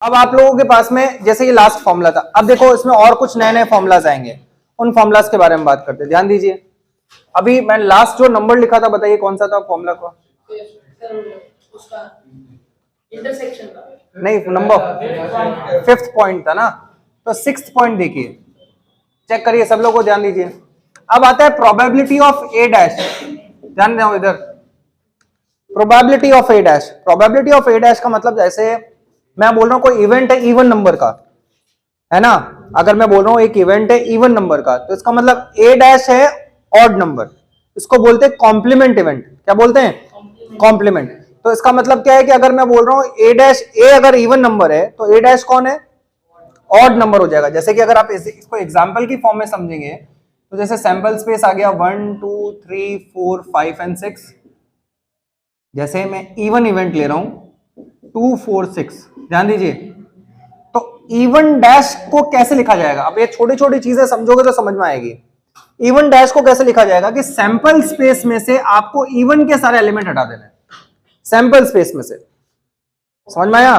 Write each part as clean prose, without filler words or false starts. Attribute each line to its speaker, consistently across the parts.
Speaker 1: अब आप लोगों के पास में जैसे ये लास्ट फॉर्मूला था, अब देखो इसमें और कुछ नए नए फॉर्मूलाज आएंगे, उन फॉर्मूलाज के बारे में बात करते हैं। ध्यान दीजिए, अभी मैं लास्ट जो नंबर लिखा था बताइए कौन सा था फॉर्मूला का?
Speaker 2: उसका इंटरसेक्शन का
Speaker 1: नहीं, नंबर 5th पॉइंट था ना, तो 6th पॉइंट देखिए, चेक करिए सब लोगों को, ध्यान दीजिए। अब आता है प्रोबेबिलिटी ऑफ ए डैश, ध्यान दो इधर, probability of A dash. Probability of A dash का मतलब जैसे मैं बोल रहा हूं कोई इवेंट है इवन नंबर का, है ना, अगर मैं बोल रहा हूं एक इवेंट है इवन नंबर का, तो इसका मतलब ए डैश है ऑड नंबर, इसको बोलते हैं कॉम्प्लीमेंट इवेंट। क्या बोलते हैं? कॉम्प्लीमेंट। तो इसका मतलब क्या है कि अगर मैं बोल रहा हूं ए डैश, ए अगर इवन नंबर है तो ए डैश कौन है? ऑड नंबर हो जाएगा। जैसे कि अगर आप इसको एग्जांपल की फॉर्म में समझेंगे तो जैसे सैंपल स्पेस आ गया 1 2 3 4 5 एंड 6, जैसे मैं इवन इवेंट ले रहा हूं 2 4 6, ध्यान दीजिए, तो इवन डैश को कैसे लिखा जाएगा? अब ये छोटी छोटी चीजें समझोगे तो समझ में आएगी। इवन डैश को कैसे लिखा जाएगा कि सैंपल स्पेस में से आपको इवन के सारे एलिमेंट हटा देने हैं, सैंपल स्पेस में से, समझ में आया?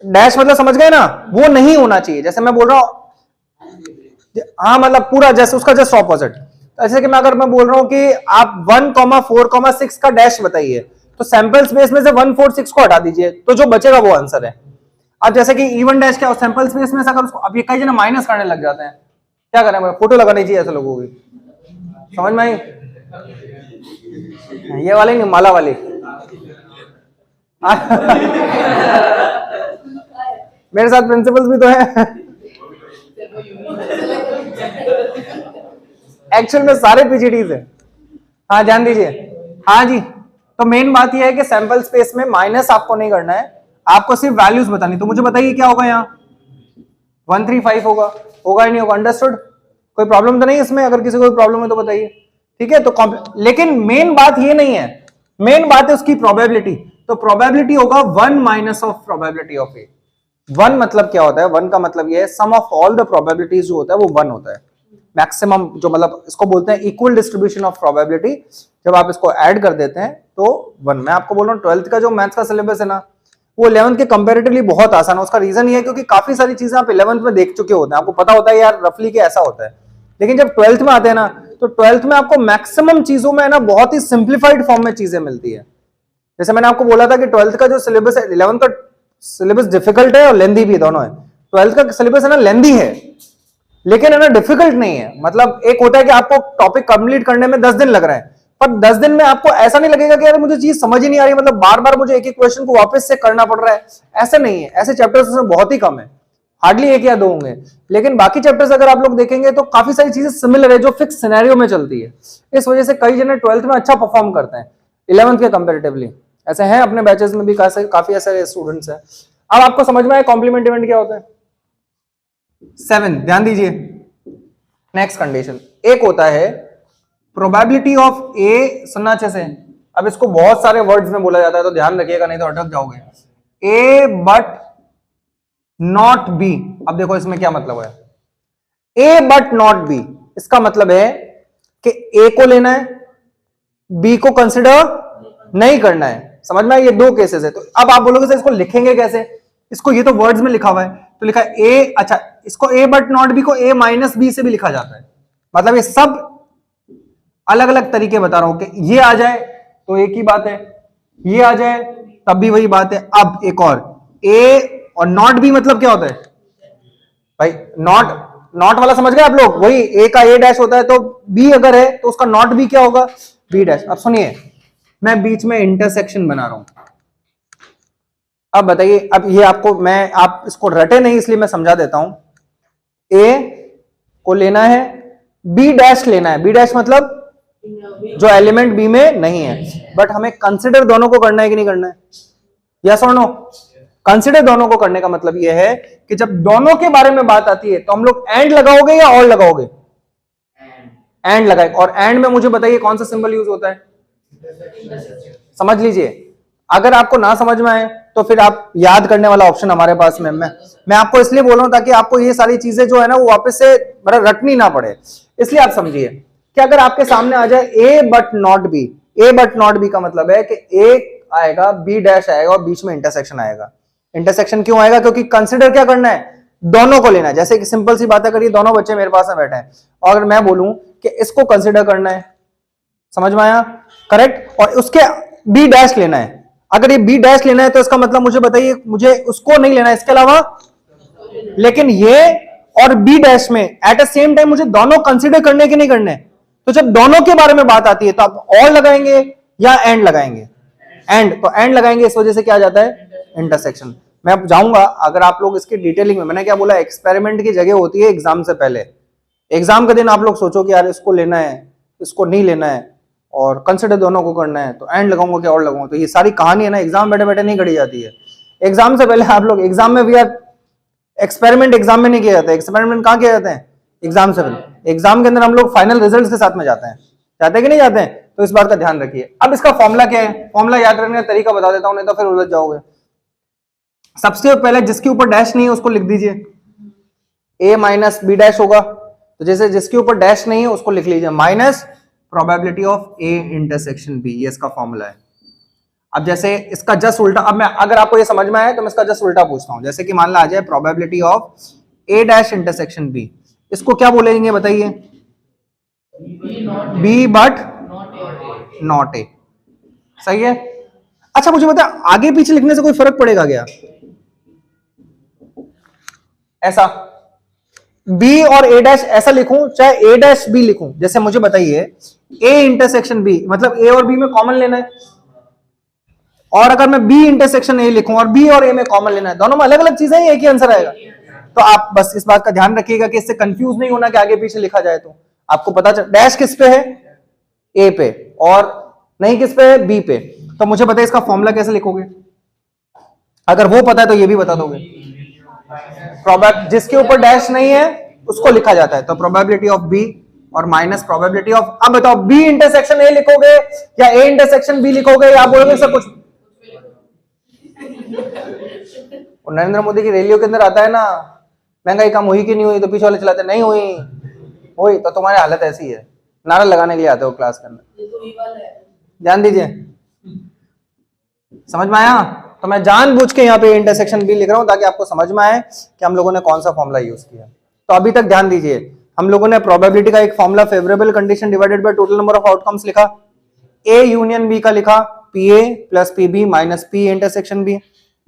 Speaker 1: डैश मतलब समझ गए ना, वो नहीं होना चाहिए। जैसे मैं बोल रहा हूं, हाँ मतलब पूरा जैसे उसका जस्ट ऑपोजिट। ऐसे कि मैं अगर मैं बोल रहा हूं कि आप 1 4 6 का डैश बताइए, तो सैंपल स्पेस में से 1 4 6 को हटा दीजिए, तो जो बचेगा वो आंसर है। अब जैसे कि इवन डैश क्या, सैंपल स्पेस में से अगर उसको, अब ये कई जन माइनस करने लग जाते हैं, क्या करें, फोटो लगानी चाहिए ऐसे लोगों की, समझ में आई? ये वाले नहीं, माला वाली मेरे साथ प्रिंसिपल्स भी तो है एक्चुअल में सारे पीजीडीज है। हाँ ध्यान दीजिए, हाँ जी, तो मेन बात यह है कि सैंपल स्पेस में माइनस आपको नहीं करना है, आपको सिर्फ वैल्यूज बतानी। तो मुझे बताइए क्या होगा यहाँ? 1 3 5 होगा, होगा ही नहीं होगा? अंडरस्टूड? कोई प्रॉब्लम तो नहीं इसमें? अगर किसी को कोई प्रॉब्लम है तो बताइए, ठीक है? तो लेकिन मेन बात ये नहीं है, मेन बात है उसकी प्रोबेबिलिटी। तो प्रोबेबिलिटी होगा 1 माइनस ऑफ प्रोबेबिलिटी ऑफ ए। 1 मतलब क्या होता है? 1 का मतलब ये है सम ऑफ ऑल द प्रोबेबिलिटीज जो होता है वो 1 होता है, मैक्सिमम, जो मतलब इसको बोलते हैं इक्वल डिस्ट्रीब्यूशन ऑफ प्रोबेबिलिटी। जब आप इसको ऐड कर देते हैं तो 1। मैं आपको बोल रहा हूँ 12th का जो मैथ्स का सिलेबस है ना, वो 11th के कंपैरेटिवली बहुत आसान है। उसका रीजन ये है क्योंकि काफी सारी चीजें आप 11th में देख चुके होते हैं, आपको पता होता है यार रफली कि ऐसा होता है। लेकिन जब 12th में आते हैं ना, तो 12th में आपको मैक्सिमम चीजों में ना बहुत ही सिंप्लीफाइड फॉर्म में चीजें मिलती है। जैसे मैंने आपको बोला था कि 12th का जो सिलेबस है, 11th का सिलेबस डिफिकल्ट है और लेंदी भी, दोनों है। 12th का सिलेबस है ना लेंदी है, लेकिन है ना डिफिकल्ट नहीं है। मतलब एक होता है कि आपको टॉपिक कंप्लीट करने में 10 दिन लग रहे हैं, पर 10 दिन में आपको ऐसा नहीं लगेगा कि यार मुझे चीज समझ ही नहीं आ रही, मतलब बार बार मुझे एक एक क्वेश्चन को वापस से करना पड़ रहा है, ऐसा नहीं है। ऐसे चैप्टर्स उसमें बहुत ही कम है, हार्डली 1 या 2 होंगे। लेकिन बाकी चैप्टर्स अगर आप लोग देखेंगे तो काफी सारी चीजें सिमिलर है जो फिक्स सिनेरियो में चलती है। इस वजह से कई जने 12th में अच्छा परफॉर्म करते हैं 11th के कंपेरेटिवली। ऐसे हैं अपने बैचेस में भी काफी ऐसे स्टूडेंट्स हैं। अब आपको समझ में आया कॉम्प्लीमेंट इवेंट क्या होता है? 7, ध्यान दीजिए, नेक्स्ट कंडीशन। एक होता है प्रोबेबिलिटी ऑफ ए, सुनना अच्छे से, अब इसको बहुत सारे वर्ड्स में बोला जाता है तो ध्यान रखिएगा नहीं तो अटक जाओगे। ए बट नॉट बी। अब देखो इसमें क्या मतलब है, ए बट नॉट बी, इसका मतलब है कि ए को लेना है, बी को कंसिडर नहीं करना है। समझ में? ये 2 केसेस है। तो अब आप बोलोगे सर इसको लिखेंगे कैसे? इसको, ये तो वर्ड्स में लिखा हुआ है, तो लिखा है ए, अच्छा इसको ए बट नॉट बी को ए माइनस बी से भी लिखा जाता है। मतलब ये सब अलग अलग तरीके बता रहा हूं कि ये आ जाए तो एक ही बात है, ये आ जाए तब भी वही बात है। अब एक और, ए और नॉट बी मतलब क्या होता है भाई? नॉट वाला समझ गए आप लोग? वही ए का ए डैश होता है, तो बी अगर है तो उसका नॉट बी क्या होगा? B dash. अब सुनिए, मैं बीच में इंटरसेक्शन बना रहा हूं, अब बताइए, अब ये आपको मैं, आप इसको रटे नहीं इसलिए मैं समझा देता हूं। ए को लेना है, बी डैश लेना है। बी डैश मतलब जो एलिमेंट बी में नहीं है, बट हमें कंसिडर दोनों को करना है कि नहीं करना है? यस और नो? कंसिडर दोनों को करने का मतलब यह है कि जब दोनों के बारे में बात आती है तो हम लोग एंड लगाओगे या और लगाओगे? एंड लगाए। और एंड में मुझे बताइए कौन सा सिंबल यूज होता है? समझ लीजिए। अगर आपको ना समझ में आए तो फिर आप याद करने वाला ऑप्शन हमारे पास में, मैं आपको इसलिए बोल रहा हूं ताकि आपको ये सारी चीजें जो है ना वो वापस से मतलब रटनी ना पड़े। इसलिए आप समझिए कि अगर आपके सामने आ जाए A but not B, A but not B का मतलब है कि ए आएगा, बी डैश आएगा और बीच में इंटरसेक्शन आएगा। इंटरसेक्शन क्यों आएगा? क्योंकि कंसिडर क्या करना है, दोनों को लेना है। जैसे कि सिंपल सी बात है, करिए दोनों बच्चे मेरे पास में बैठे हैं और मैं बोलूं कि इसको कंसिडर करना है, समझ में आया? करेक्ट। और उसके बी डैश लेना है। अगर ये बी डैश लेना है तो इसका मतलब मुझे बताइए, मुझे उसको नहीं लेना है इसके अलावा, लेकिन ये और बी डैश में एट अ सेम टाइम मुझे दोनों कंसिडर करने के नहीं करने। तो जब दोनों के बारे में बात आती है तो आप और लगाएंगे या एंड लगाएंगे? एंड। तो एंड लगाएंगे, इस वजह से क्या आ जाता है, इंटरसेक्शन। मैं अब जाऊंगा, अगर आप लोग इसकी डिटेलिंग में, मैंने क्या बोला, एक्सपेरिमेंट की जगह होती है एग्जाम से पहले। एग्जाम के दिन आप लोग सोचो कि यार इसको लेना है, इसको नहीं लेना है, और कंसिडर दोनों को करना है, तो एंड लगाऊंगा क्या और लगाऊंगा। तो ये सारी कहानी है ना, एग्जाम बैठे बैठे नहीं करी जाती है। एग्जाम से पहले आप लोग, एग्जाम में भी यार एक्सपेरिमेंट एग्जाम में नहीं किया जाता है। एक्सपेरिमेंट कहाँ किया जाते हैं, एग्जाम से पहले। एग्जाम के अंदर हम लोग फाइनल रिजल्ट के साथ में जाते हैं, जाते हैं कि नहीं जाते हैं? तो इस बात का ध्यान रखिए। अब इसका फॉर्मूला क्या है, फॉर्मूला याद रखने का तरीका बता देता हूं, नहीं तो फिर उलझ जाओगे। सबसे पहले जिसके ऊपर डैश नहीं है उसको लिख दीजिए, a माइनस बी डैश होगा। तो जैसे जिसके ऊपर डैश नहीं है उसको लिख लीजिए minus probability of a intersection b, ये इसका फॉर्मूला है। अब जैसे इसका जस्ट उल्टा, अब मैं, अगर आपको ये समझ में आया तो मैं इसका जस्ट उल्टा पूछता हूं। जैसे कि मान ला आ जाए probability of a dash intersection b, इसको क्या बोलेंगे बताइए? b but not a। सही है। अच्छा मुझे बता, आगे पीछे लिखने से कोई फर्क पड़ेगा क्या? ऐसा b और a डैश ऐसा लिखूं, चाहे a डैश b लिखूं, जैसे मुझे बताइए a इंटरसेक्शन b, मतलब a और b में कॉमन लेना है। और अगर मैं b इंटरसेक्शन a लिखूं और b और a में कॉमन लेना है, दोनों में अलग अलग चीजें, एक ही आंसर आएगा। तो आप बस इस बात का ध्यान रखिएगा कि इससे कंफ्यूज नहीं होना कि आगे पीछे लिखा जाए। तो आपको पता चल, डैश किस पे है, a पे, और नहीं किस पे है, b पे। तो मुझे बताइए इसका फॉर्मूला कैसे लिखोगे? अगर वो पता है तो ये भी बता दोगे। जिसके ऊपर डैश नहीं है उसको लिखा जाता है, तो प्रोबेबिलिटी ऑफ b और माइनस प्रोबेबिलिटी ऑफ, अब बताओ b इंटरसेक्शन a लिखोगे या a इंटरसेक्शन b लिखोगे, या आप बोलोगे सब कुछ? और नरेंद्र मोदी की रैलियों के अंदर आता है ना, महंगाई कम हुई कि नहीं हुई, तो पीछे वाले चलाते नहीं हुई, हुई। तो तुम्हारी हालत ऐसी है, नारा लगाने के लिए आते हो क्लास के अंदर। ध्यान दीजिए, समझ में आया? तो मैं जानबूझ के यहाँ पे इंटरसेक्शन बी लिख रहा हूं ताकि आपको समझ में आए कि हम लोगों ने कौन सा फॉर्मूला यूज किया। तो अभी तक ध्यान दीजिए, हम लोगों ने प्रोबेबिलिटी का एक formula favourable condition divided by total number of outcomes लिखा, ए यूनियन बी का लिखा, P A plus P B minus P intersection B.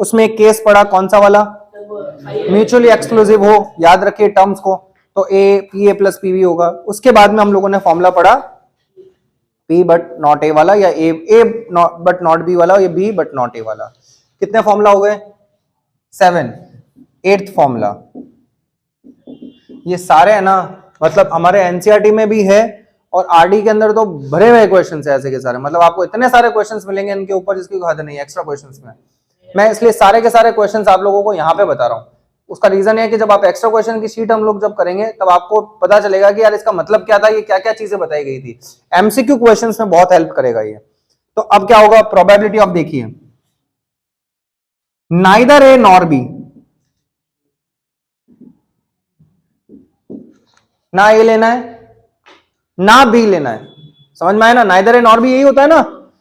Speaker 1: उसमें एक केस पड़ा, कौन सा वाला, म्यूचुअली एक्सक्लूसिव हो, याद रखिए टर्म्स को, तो A P A plus P B होगा। उसके बाद में हम लोगों ने फॉर्मूला पढ़ा P बट नॉट ए वाला, या A बट नॉट B वाला, या B बट नॉट A वाला। कितने फॉर्मूला हो गए? 7। 8th formula. ये सारे है ना, मतलब हमारे एनसीईआरटी में भी है और आरडी के अंदर तो भरे हुए क्वेश्चंस है ऐसे के सारे, मतलब आपको इतने सारे क्वेश्चंस मिलेंगे इनके ऊपर जिसकी हद नहीं है, एक्स्ट्रा क्वेश्चंस में। मैं इसलिए सारे के सारे क्वेश्चंस आप लोगों को यहाँ पे बता रहा हूँ। उसका रीजन है कि जब आप एक्स्ट्रा क्वेश्चन की शीट हम लोग जब करेंगे तब आपको पता चलेगा कि यार इसका मतलब क्या था, ये क्या क्या चीजें बताई गई थी। एमसीक्यू क्वेश्चंस में बहुत हेल्प करेगा ये। तो अब क्या होगा, प्रोबेबिलिटी ऑफ, देखिए नाइदर ए नॉर बी, ना ए लेना है ना बी लेना है, समझ में आया ना? नाइदर ए नॉर बी यही होता है ना,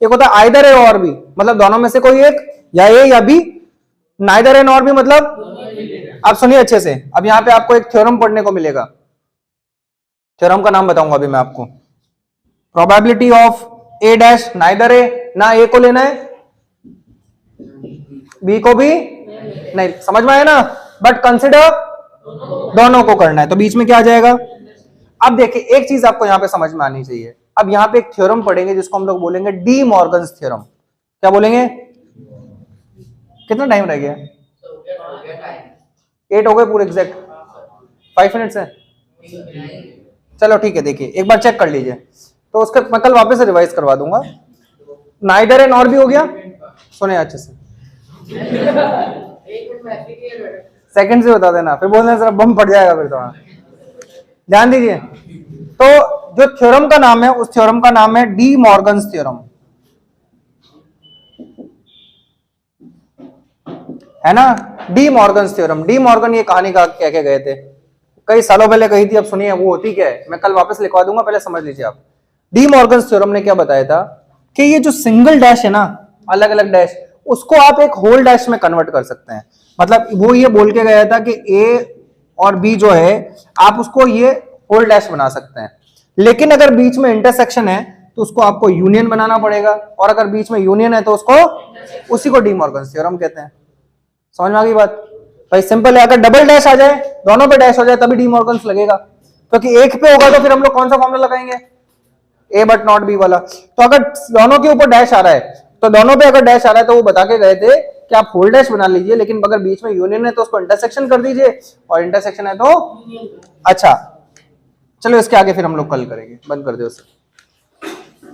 Speaker 1: एक होता है आइदर ए और बी, मतलब दोनों में से कोई एक, या ए या B. Neither A nor B मतलब, आप सुनिए अच्छे से, अब यहां पे आपको एक थ्योरम पढ़ने को मिलेगा। थ्योरम का नाम बताऊंगा अभी मैं आपको। Probability of A dash, neither A, ना ए को लेना है बी को भी नहीं, समझ में आया ना? बट कंसिडर दोनों को करना है, तो बीच में क्या आ जाएगा? अब देखिए एक चीज आपको यहां पे समझ में आनी चाहिए। अब यहां पे एक थ्योरम पढ़ेंगे जिसको हम लोग बोलेंगे डी मॉर्गन्स थ्योरम। क्या बोलेंगे? कितना टाइम रह गया? 8 हो गए पूरे एग्जैक्ट, 5 मिनट्स है। चलो ठीक है, देखिए एक बार चेक कर लीजिए, तो उसका मैं कल वापस से रिवाइज करवा दूंगा। नाइदर ए नॉर बी हो गया, सुने अच्छे से, सेकंड से बता देना, फिर बोलना जरा बम फट जाएगा फिर थोड़ा। ध्यान दीजिए, तो जो थ्योरम का नाम है उस थ्योरम का नाम है डी मॉर्गन्स थ्योरम, है ना? D Morgan's theorem. De Morgan ये कहानी का कह के गए थे, कई सालों पहले कही थी, अब सुनिए वो होती क्या है, मैं कल वापस लिखवा दूंगा, पहले समझ लीजिए आप। डी मॉर्गन्स थ्योरम ने क्या बताया था कि ये जो सिंगल डैश है ना, अलग अलग डैश, उसको आप एक होल डैश में कन्वर्ट कर सकते हैं। मतलब वो ये बोल के गया था कि ए और बी जो है आप उसको ये होल डैश बना सकते हैं, लेकिन अगर बीच में इंटरसेक्शन है तो उसको आपको यूनियन बनाना पड़ेगा, और अगर बीच में यूनियन है तो उसको उसी को डी मॉर्गन्स थ्योरम कहते हैं। समझ में आ गई बात? भाई सिंपल है, अगर डबल डैश आ जाए, दोनों पे डैश हो जाए तभी डी मॉर्गन्स लगेगा, क्योंकि एक पे होगा तो फिर हम लोग कौन सा फॉर्मूला लगाएंगे, ए बट नॉट बी वाला। तो अगर दोनों के ऊपर डैश आ रहा है, तो दोनों पे अगर डैश आ रहा है तो वो बता के गए थे कि आप होल डैश बना लीजिए, लेकिन अगर बीच में यूनियन है तो उसको इंटरसेक्शन कर दीजिए, और इंटरसेक्शन है तो अच्छा। चलो इसके आगे फिर हम लोग कल करेंगे, बंद कर दो उसे।